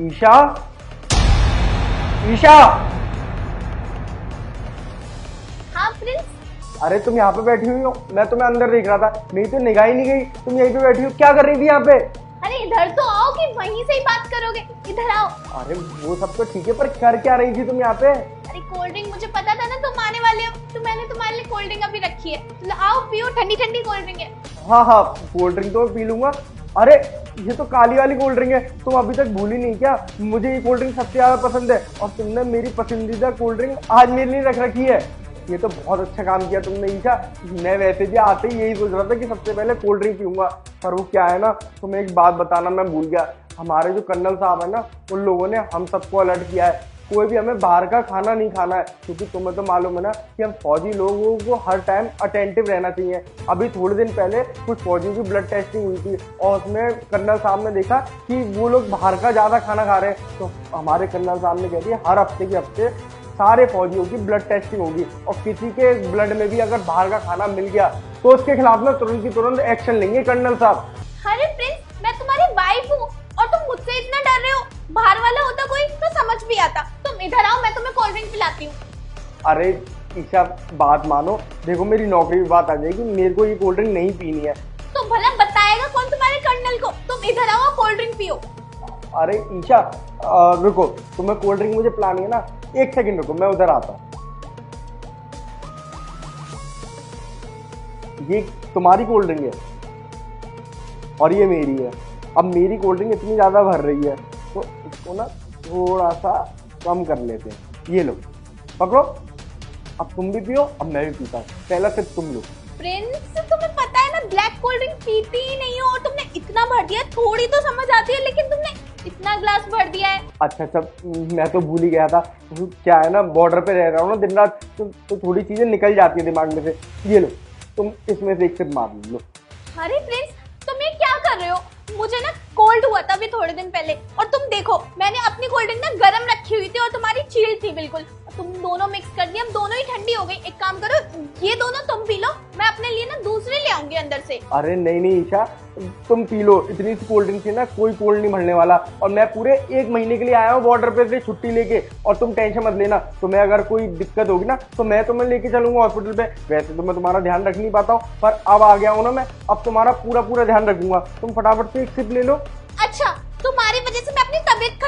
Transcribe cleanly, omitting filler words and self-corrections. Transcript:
ईशा, ईशा। हाँ प्रिंस। अरे तुम यहाँ पे बैठी हुई हो, मैं तुम्हें अंदर देख रहा था, मेरी तो निगाह ही नहीं गई, तुम यहीं पे बैठी हो, क्या कर रही थी यहाँ पे? अरे इधर तो आओ कि वहीं से ही बात करोगे, इधर आओ। अरे वो सब तो ठीक है, पर कर क्या रही थी तुम यहाँ पे? अरे कोल्ड ड्रिंक, मुझे पता था ना तुम आने वाले हो, तो मैंने तुम्हारे लिए कोल्ड ड्रिंक अभी रखी है, तो आओ पियो, ठंडी ठंडी कोल्ड ड्रिंक है। हाँ हाँ, कोल्ड ड्रिंक तो मैं पी लूंगा। अरे ये तो काली वाली कोल्ड ड्रिंक है, तुम अभी तक भूली नहीं क्या? मुझे ये कोल्ड ड्रिंक सबसे ज्यादा पसंद है, और तुमने मेरी पसंदीदा कोल्ड ड्रिंक आज मेरे लिए रख रखी है। ये तो बहुत अच्छा काम किया तुमने ईशा। मैं वैसे भी आते ही यही सोच रहा था कि सबसे पहले कोल्ड ड्रिंक पीऊंगा, पर वो क्या है ना, तुम्हें एक बात बताना मैं भूल गया। हमारे जो कर्नल साहब है ना, उन लोगों ने हम सबको अलर्ट किया है, कोई भी हमें बाहर का खाना नहीं खाना है, क्योंकि तुम्हें तो मालूम है ना कि हम फौजी लोगों को हर टाइम अटेंटिव रहना चाहिए। अभी थोड़े दिन पहले कुछ फौजियों की ब्लड टेस्टिंग हुई थी, और उसमें कर्नल साहब ने देखा कि वो लोग बाहर का ज़्यादा खाना खा रहे हैं, तो हमारे कर्नल साहब ने कह दिया हर हफ्ते के हफ्ते सारे फौजियों की ब्लड टेस्टिंग होगी, और किसी के ब्लड में भी अगर बाहर का खाना मिल गया तो उसके खिलाफ में तुरंत की तुरंत एक्शन लेंगे कर्नल साहब। अरे प्रिंस, मैं तुम्हारी वाइफ हूँ और तुम मुझसे इतना डर रहे हो। बाहर वाला होता कोई तो समझ भी आता। तुम इधर आओ, मैं तुम्हें कोल्ड ड्रिंक पिलाती हूँ। अरे ईशा, बात मानो, देखो मेरी नौकरी भी बात आ जाएगी, मेरे को ये कोल्ड ड्रिंक नहीं पीनी है। तो भला बताएगा कौन तुम्हारे कर्नल को? तुम इधर आओ, कोल्ड ड्रिंक पियो। अरे ईशा, रुको, तुम्हें कोल्ड ड्रिंक मुझे पिलानी है ना, एक सेकंड रुको, मैं उधर आता हूँ। ये तुम्हारी कोल्ड ड्रिंक है और ये मेरी है। अब मेरी कोल्ड ड्रिंक इतनी ज्यादा भर रही है, तो इसको ना थोड़ा सा कम कर लेते हैं। ये लो, पकड़ो, अब तुम भी पियो, अब मैं भी पीता हूँ, पहला सिर्फ तुम लो। प्रिंस, तुम्हें पता है ना ब्लैक कोल्ड ड्रिंक पीती ही नहीं हो, और तुमने इतना भर दिया। थोड़ी तो समझ आती है, लेकिन तुमने इतना ग्लास भर दिया है। अच्छा अच्छा, मैं तो भूल ही गया था, क्या है ना, बॉर्डर पे रह रहा हूँ ना दिन रात, तो थोड़ी चीजें निकल जाती है दिमाग में से। ये लो, तुम इसमें से एक सिप मार लो। अरे प्रिंस, तुम ये क्या कर रहे हो? मुझे ना कोल्ड हुआ था अभी थोड़े दिन पहले, और तुम देखो मैंने अपनी कोल्ड ड्रिंक ना गरम रखी हुई थी और तुम्हारी चिल्ड थी बिल्कुल। तुम दोनों मिक्स कर दिया, अब दोनों ही ठंडी हो गई। एक काम करो, ये दोनों तुम पी लो, मैं अपने लिए ना दूसरे ले आऊंगी अंदर से। अरे नहीं नहीं ईशा, तुम पी लो, इतनी सी कोल्ड ड्रिंक से ना कोई कोल्ड नहीं भरने वाला, और मैं पूरे 1 महीने के लिए आया हूँ बॉर्डर पे से छुट्टी लेके, और तुम टेंशन मत लेना। तुम्हें अगर कोई दिक्कत होगी ना तो मैं तुम्हें लेके चलूंगा हॉस्पिटल पे। वैसे तो मैं तुम्हारा ध्यान रख नहीं पाता हूँ, पर अब आ गया हूँ ना मैं, अब तुम्हारा पूरा पूरा ध्यान रखूंगा। तुम फटाफट से एक सिप ले लो। अच्छा, तुम्हारी वजह से मैं अपनी तबीयत खराब